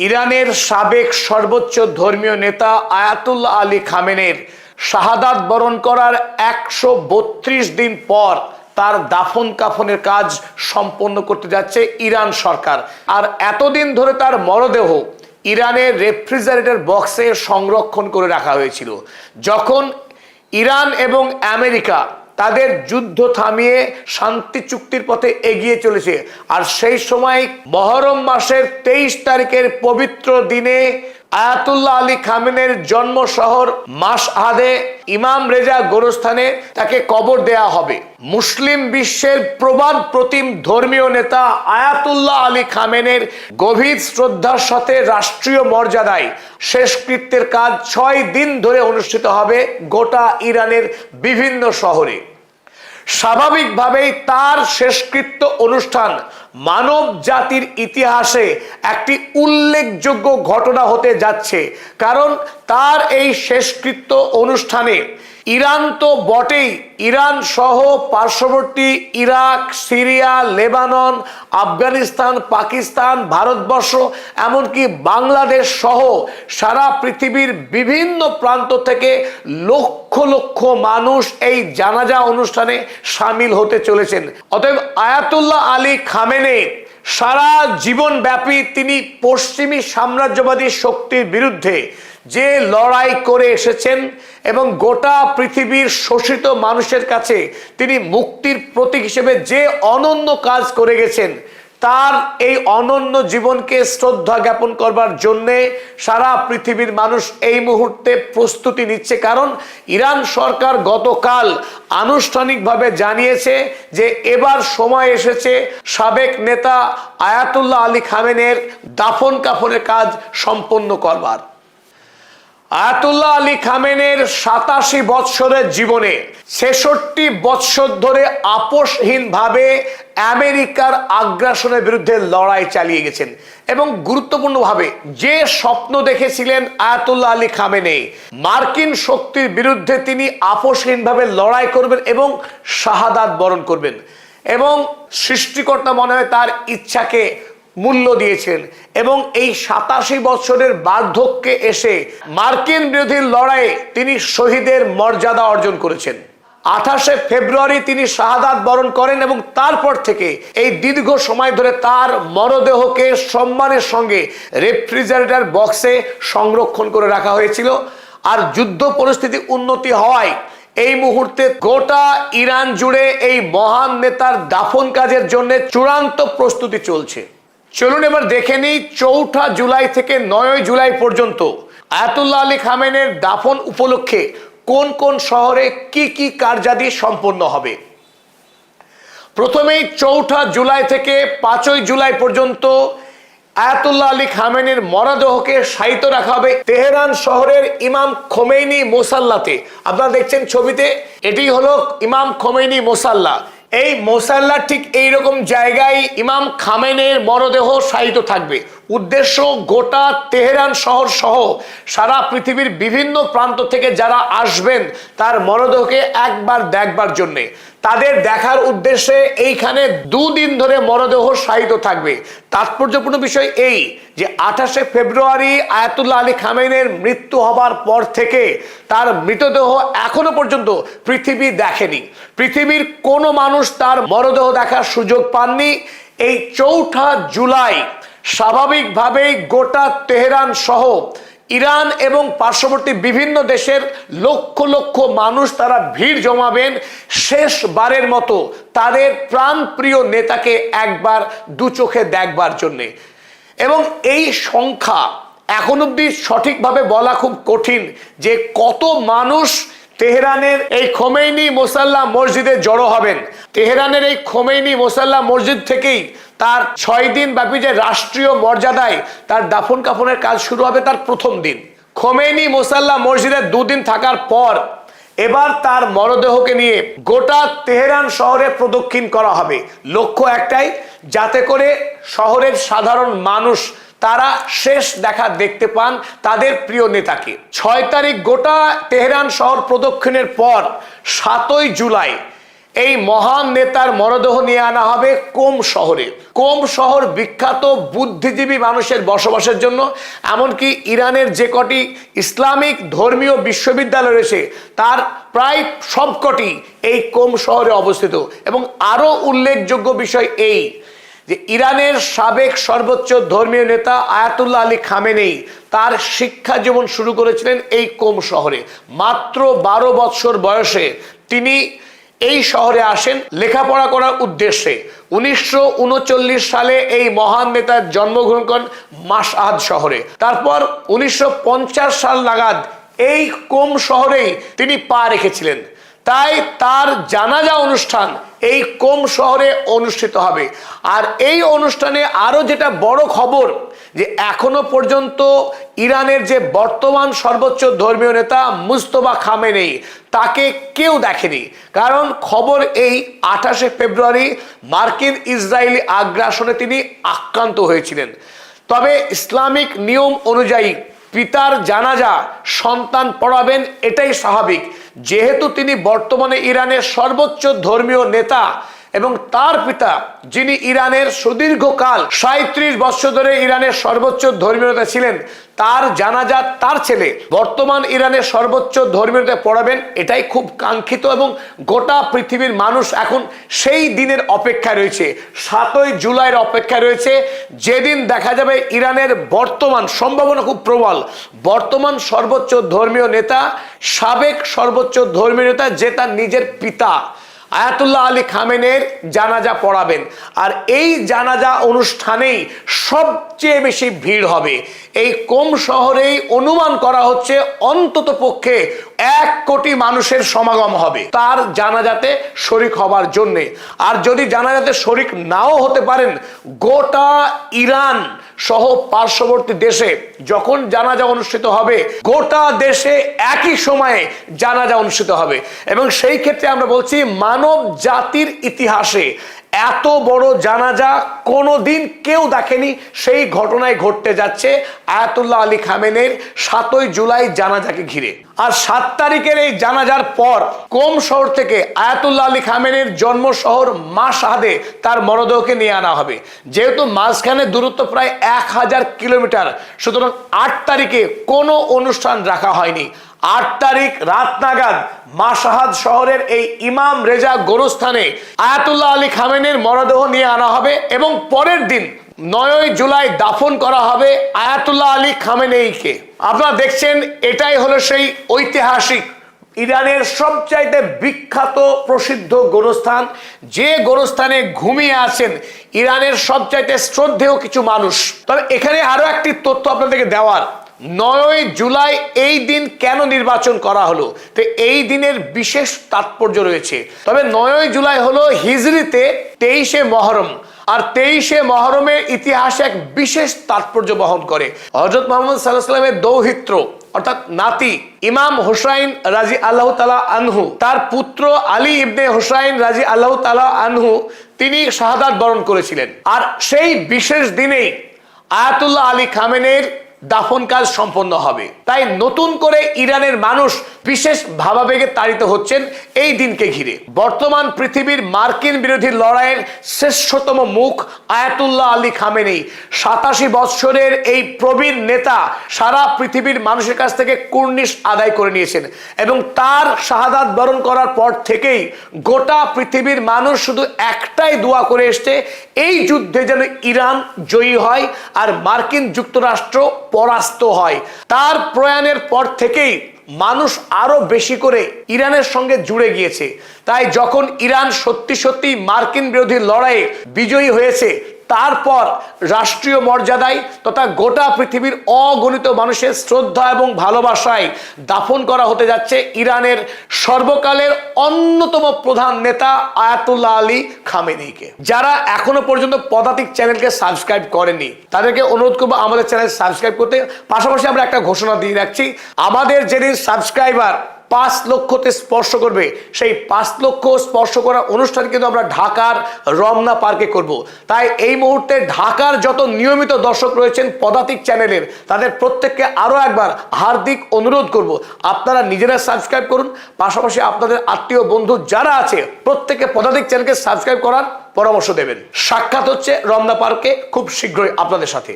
ইরানের সাবেক সর্বোচ্চ ধর্মীয় নেতা আয়াতুল্লাহ আলী খামেনের শাহাদাত বরণ করার ১৩২ দিন পর তার দাফন কাফনের কাজ সম্পন্ন করতে যাচ্ছে ইরান সরকার। আর এতদিন ধরে তার মরদেহ ইরানের রেফ্রিজারেটর বক্সে সংরক্ষণ করে রাখা হয়েছিল। যখন ইরান এবং আমেরিকা তাদের যুদ্ধ থামিয়ে শান্তি চুক্তির পথে এগিয়ে চলেছে, আর সেই সময় মহরম মাসের ২৩ তারিখের পবিত্র দিনে আয়াতুল্লাহ আলী খামেনের জন্ম শহর মাশহাদে ইমাম রেজা গোরস্থানে তাকে কবর দেয়া হবে। মুসলিম বিশ্বের প্রবাদ প্রতিম ধর্মীয় নেতা আয়াতুল্লাহ আলী খামেনের গভীর শ্রদ্ধার সাথে রাষ্ট্রীয় মর্যাদায় শেষকৃত্যের কাজ ৬ দিন ধরে অনুষ্ঠিত হবে গোটা ইরানের বিভিন্ন শহরে। স্বাভাবিকভাবেই তার শেষকৃত্য অনুষ্ঠান মানব জাতির ইতিহাসে একটি উল্লেখযোগ্য ঘটনা হতে যাচ্ছে, কারণ তার এই শেষকৃত্য অনুষ্ঠানে ইরান তো বটেই, ইরান সহ পার্শ্ববর্তী Iraq, Syria, Lebanon, Afghanistan, Pakistan, Bharatvarsha, এমনকি বাংলাদেশ সহ সারা পৃথিবীর বিভিন্ন প্রান্ত থেকে লক্ষ লক্ষ মানুষ এই জানাজা অনুষ্ঠানে সামিল হতে চলেছেন। অতএব আয়াতুল্লাহ আলী খামেনে সারা জীবনব্যাপী তিনি পশ্চিমী সাম্রাজ্যবাদী শক্তির বিরুদ্ধে যে লড়াই করে এসেছেন এবং গোটা পৃথিবীর শোষিত মানুষের কাছে তিনি মুক্তির প্রতীক হিসেবে যে অনন্য কাজ করে গেছেন, তার এই অনন্য জীবনকে শ্রদ্ধা জ্ঞাপন করবার জন্যে সারা পৃথিবীর মানুষ এই মুহূর্তে প্রস্তুতি নিচ্ছে। কারণ ইরান সরকার গতকাল আনুষ্ঠানিকভাবে জানিয়েছে যে এবার সময় এসেছে সাবেক নেতা আয়াতুল্লাহ আলী খামেনের দাফন কাফনের কাজ সম্পন্ন করবার। আয়াতুল্লাহ আলী খামেনের ৮৭ বৎসরের জীবনে ৬৬ বৎসর ধরে আপোষহীনভাবে আমেরিকার আগ্রাসনের বিরুদ্ধে লড়াই চালিয়ে গেছেন এবং গুরুত্বপূর্ণভাবে যে স্বপ্ন দেখেছিলেন আয়াতুল্লাহ আলী খামেনে, মার্কিন শক্তির বিরুদ্ধে তিনি আপোষহীনভাবে লড়াই করবেন এবং শাহাদাত বরণ করবেন, এবং সৃষ্টিকর্তা মনে হয় তার ইচ্ছাকে মূল্য দিয়েছেন এবং এই ৮৭ বছরের বার্ধক্যে এসে মার্কিন বিরোধী লড়াইয়ে তিনি শহীদের মর্যাদা অর্জন করেছেন। ২৮শে ফেব্রুয়ারি তিনি শাহাদাত বরণ করেন এবং তারপর থেকে এই দীর্ঘ সময় ধরে তার মরদেহকে সম্মানের সঙ্গে রেফ্রিজারেটর বক্সে সংরক্ষণ করে রাখা হয়েছিল। আর যুদ্ধ পরিস্থিতি উন্নতি হওয়ায় এই মুহূর্তে গোটা ইরান জুড়ে এই মহান নেতার দাফন কাজের জন্য চূড়ান্ত প্রস্তুতি চলছে। চলুন এবার দেখে নিই ৪ঠা জুলাই থেকে ৯ই জুলাই পর্যন্ত আয়াতুল্লাহ আলী খামেনের দাফন উপলক্ষে কোন কোন শহরে কি কি কার্যাদি সম্পন্ন হবে। প্রথমেই ৪ঠা জুলাই থেকে ৫ই জুলাই পর্যন্ত আয়াতুল্লাহ আলী খামেনের মরদেহকে শায়িত রাখা হবে তেহরান শহরের ইমাম খোমেনি মোসাল্লাতে। আপনারা দেখছেন ছবিতে, এটি হলো ইমাম খোমেনি মোসাল্লা। এই মোসাল্লা ঠিক এইরকম জায়গায় ইমাম খামেনের মরদেহ শায়িত থাকবে। উদ্দেশ্য গোটা তেহরান শহর সহ সারা পৃথিবীর বিভিন্ন প্রান্ত থেকে যারা আসবেন তার মরদেহকে একবার দেখবার জন্যে, তাদের দেখার উদ্দেশ্যে এইখানে ২ দিন ধরে মরদেহ শায়িত থাকবে। তাৎপর্যপূর্ণ বিষয় এই যে ২৮শে ফেব্রুয়ারি আয়াতুল্লাহ আলী খামেনের মৃত্যু হবার পর থেকে তার মৃতদেহ এখনো পর্যন্ত পৃথিবী দেখেনি। পৃথিবীর কোনো মানুষ তার মরদেহ দেখার সুযোগ পাননি। এই ৪ঠা জুলাই স্বাভাবিকভাবেই গোটা তেহরান সহ ইরান এবং পার্শ্ববর্তী বিভিন্ন দেশের লক্ষ লক্ষ মানুষ তারা ভিড় জমাবেন শেষবারের মতো তাদের প্রাণপ্রিয় নেতাকে একবার দু চোখে দেখবার জন্যে। এবং এই সংখ্যা এখন অবধি সঠিকভাবে বলা খুব কঠিন যে কত মানুষ তেহরানের এই খোমেনি মোসাল্লা মসজিদে জড়ো হবেন। তেহরানের এই খোমেনি মোসাল্লা মসজিদ থেকেই তার ৬ দিন ব্যাপী যে রাষ্ট্রীয় মর্যাদায় তার দাফন কাফনের কাজ শুরু হবে তার প্রথম দিন। খোমেনি মোসাল্লা মসজিদে ২ দিন থাকার পর এবার তার মরদেহকে নিয়ে গোটা তেহরান শহরে প্রদক্ষিণ করা হবে। লক্ষ্য একটাই, যাতে করে শহরের সাধারণ মানুষ তারা শেষ দেখা দেখতে পান তাদের প্রিয় নেতাকে। ৬ তারিখ গোটা তেহরান শহর প্রদক্ষিণের পর ৭ই জুলাই এই মহান নেতার মরদেহ নিয়ে আনা হবে কোম শহরে। কোম শহর বিখ্যাত বুদ্ধিজীবী মানুষের বসবাসের জন্য, এমনকি ইরানের যে কটি ইসলামিক ধর্মীয় বিশ্ববিদ্যালয় রয়েছে তার প্রায় সবকটি এই কোম শহরে অবস্থিত। এবং আরও উল্লেখযোগ্য বিষয় এই যে ইরানের সাবেক সর্বোচ্চ ধর্মীয় নেতা আয়াতুল্লাহ আলী খামেনেই তার শিক্ষা জীবন শুরু করেছিলেন এই কোম শহরে। মাত্র 12 বৎসর বয়সে তিনি এই শহরে আসেন লেখাপড়া করার উদ্দেশ্যে। 1939 সালে এই মহান নেতার জন্মগ্রহণ করেন মাশহাদ শহরে। তারপর 1950 সাল নাগাদ এই কোম শহরেই তিনি পা রেখেছিলেন। তাই তার জানাজা অনুষ্ঠান এই কোম শহরে অনুষ্ঠিত হবে। আর এই অনুষ্ঠানে আরো যেটা বড় খবর, যে এখনো পর্যন্ত ইরানের যে বর্তমান সর্বোচ্চ ধর্মীয় নেতা মুজতবা খামেনেই তাকে কেউ দেখেনি। কারণ খবর এই 28শে ফেব্রুয়ারি মার্কিন ইসরায়েলি আগ্রাসনে তিনি আক্রান্ত হয়েছিলেন। তবে ইসলামিক নিয়ম অনুযায়ী পিতার জানাজা সন্তান পড়াবেন, এটাই স্বাভাবিক, যেহেতু তিনি বর্তমানে ইরানের সর্বোচ্চ ধর্মীয় নেতা এবং তার পিতা যিনি ইরানের সুদীর্ঘকাল 37 বছর ধরে ইরানের সর্বোচ্চ ধর্মীয় নেতা ছিলেন, তার জানাজা তার ছেলে বর্তমান ইরানের সর্বোচ্চ ধর্মীয় নেতা পড়াবেন, এটাই খুব কাঙ্ক্ষিত। এবং গোটা পৃথিবীর মানুষ এখন সেই দিনের অপেক্ষায় রয়েছে, 7ই জুলাইয়ের অপেক্ষায় রয়েছে, যেদিন দেখা যাবে ইরানের বর্তমান, সম্ভাবনা খুব প্রবল, বর্তমান সর্বোচ্চ ধর্মীয় নেতা সাবেক সর্বোচ্চ ধর্মীয় নেতা যে তার নিজের পিতা আয়াতুল্লাহ আলী খামেনের জানাজা পড়াবেন। আর এই জানাজা অনুষ্ঠানেই সবচেয়ে বেশি ভিড় হবে। এই কোম শহরেই অনুমান করা হচ্ছে অন্তত পক্ষে 1 কোটি মানুষের সমাগম হবে তার জানাজাতে শরিক হবার জন্যে। আর যদি জানাজাতে শরিক নাও হতে পারেন, গোটা ইরান সহ পার্শ্ববর্তী দেশে যখন জানাজা অনুষ্ঠিত হবে, গোটা দেশে একই সময়ে জানাজা অনুষ্ঠিত হবে। এবং সেই ক্ষেত্রে আমরা বলছি, মানব জাতির ইতিহাসে এত বড় জানাজা কোনোদিন কেউ দেখেনি। সেই ঘটনায় ঘটতে যাচ্ছে আয়াতুল্লাহ আলী খামেনের 7ই জুলাই জানাজাকে ঘিরে। আর 7 তারিখের এই জানাজার পর কোম শহর থেকে আয়াতুল্লাহ আলী খামেনের জন্ম শহর মাশহাদে তার মরদেহকে নিয়ে আনা হবে। যেহেতু মাঝখানে দূরত্ব প্রায় 1000 কিলোমিটার, সুতরাং 8 তারিখে কোনো অনুষ্ঠান রাখা হয়নি। 8 তারিখ রাত নাগাদ মাশহাদ শহরের এই ইমাম রেজা গোরস্থানে আয়াতুল্লাহ আলী খামেনের মরদেহ নিয়ে আনা হবে এবং পরের দিন 9ই জুলাই দাফন করা হবে আয়াতুল্লাহ আলী খামেনেইকে। আপনারা দেখছেন, এটাই হলো সেই ঐতিহাসিক ইরানের সবচাইতে বিখ্যাত প্রসিদ্ধ গোরস্থান, যে গোরস্থানে ঘুমিয়ে আছেন ইরানের সবচাইতে শ্রদ্ধেয় কিছু মানুষ। তবে এখানে আরো একটি তথ্য আপনাদেরকে দেওয়ার, 9ই জুলাই এই দিন কেন নির্বাচন করা হলো, তো এই দিনের বিশেষ তাৎপর্য রয়েছে। তবে 9ই জুলাই হলো হিজরিতে 23শে মহরম, আর 23শে মহরমের ইতিহাসে এক বিশেষ তাৎপর্য বহন করে। হযরত মুহাম্মদ সাল্লাল্লাহু আলাইহি ওয়াসাল্লামের দৌহিত্র অর্থাৎ নাতি ইমাম হুসাইন রাজি আল্লাহ তাআলা আনহু, তার পুত্র আলী ইবনে হুসাইন রাজি আল্লাহ তাআলা আনহু তিনি শাহাদাত বরণ করেছিলেন। আর সেই বিশেষ দিনেই আয়াতুল্লাহ আলী খামেনের দাফন কাজ সম্পন্ন হবে। তাই নতুন করে ইরানের মানুষ বিশেষ ভাবাবেগে তাড়িত হচ্ছেন এই দিনকে ঘিরে। বর্তমান পৃথিবীর মার্কিন বিরোধী লড়াইয়ের শ্রেষ্ঠতম মুখ আয়াতুল্লাহ আলী খামেনেই, 87 বৎসরের এই প্রবীণ নেতা সারা পৃথিবীর মানুষের কাছ থেকে কুর্নিশ আদায় করে নিয়েছেন এবং তার শাহাদাত বরণ করার পর থেকেই গোটা পৃথিবীর মানুষ শুধু একটাই দোয়া করে এসছে, এই যুদ্ধে যেন ইরান জয়ী হয় আর মার্কিন যুক্তরাষ্ট্র পরাস্ত হয়। তার প্রয়াণের পর থেকেই মানুষ আরো বেশি করে ইরানের সঙ্গে জুড়ে গিয়েছে। তাই যখন ইরান সত্যি সত্যি মার্কিন বিরোধী লড়াইয়ে বিজয়ী হয়েছে, তারপর রাষ্ট্রীয় মর্যাদায় তথা গোটা পৃথিবীর অগণিত মানুষের শ্রদ্ধা এবং ভালোবাসায় দাফন করা হতে যাচ্ছে ইরানের সর্বকালের অন্যতম প্রধান নেতা আয়াতুল্লাহ আলী খামেনেইকে। যারা এখনো পর্যন্ত পদাতিক চ্যানেলকে সাবস্ক্রাইব করেনি, তাদেরকে অনুরোধ করবো আমাদের চ্যানেল সাবস্ক্রাইব করতে। পাশাপাশি আমরা একটা ঘোষণা দিয়ে রাখছি, আমাদের যেদিন সাবস্ক্রাইবার 5 লক্ষতে স্পর্শ করবে। সেই 5 লক্ষ স্পর্শ করার অনুষ্ঠান কিন্তু আমরা ঢাকার রমনা পার্কে করব। তাই এই মুহূর্তে ঢাকার যত নিয়মিত দর্শক রয়েছেন পদাতিক চ্যানেলের, তাদের প্রত্যেককে আরো একবার হার্দিক অনুরোধ করব, আপনারা নিজেরা সাবস্ক্রাইব করুন, পাশাপাশি আপনাদের আত্মীয় বন্ধু যারা আছে প্রত্যেকে পদাতিক চ্যানেলকে সাবস্ক্রাইব করার পরামর্শ দেবেন। সাক্ষাৎ হচ্ছে রমনা পার্কে খুব শীঘ্রই আপনাদের সাথে।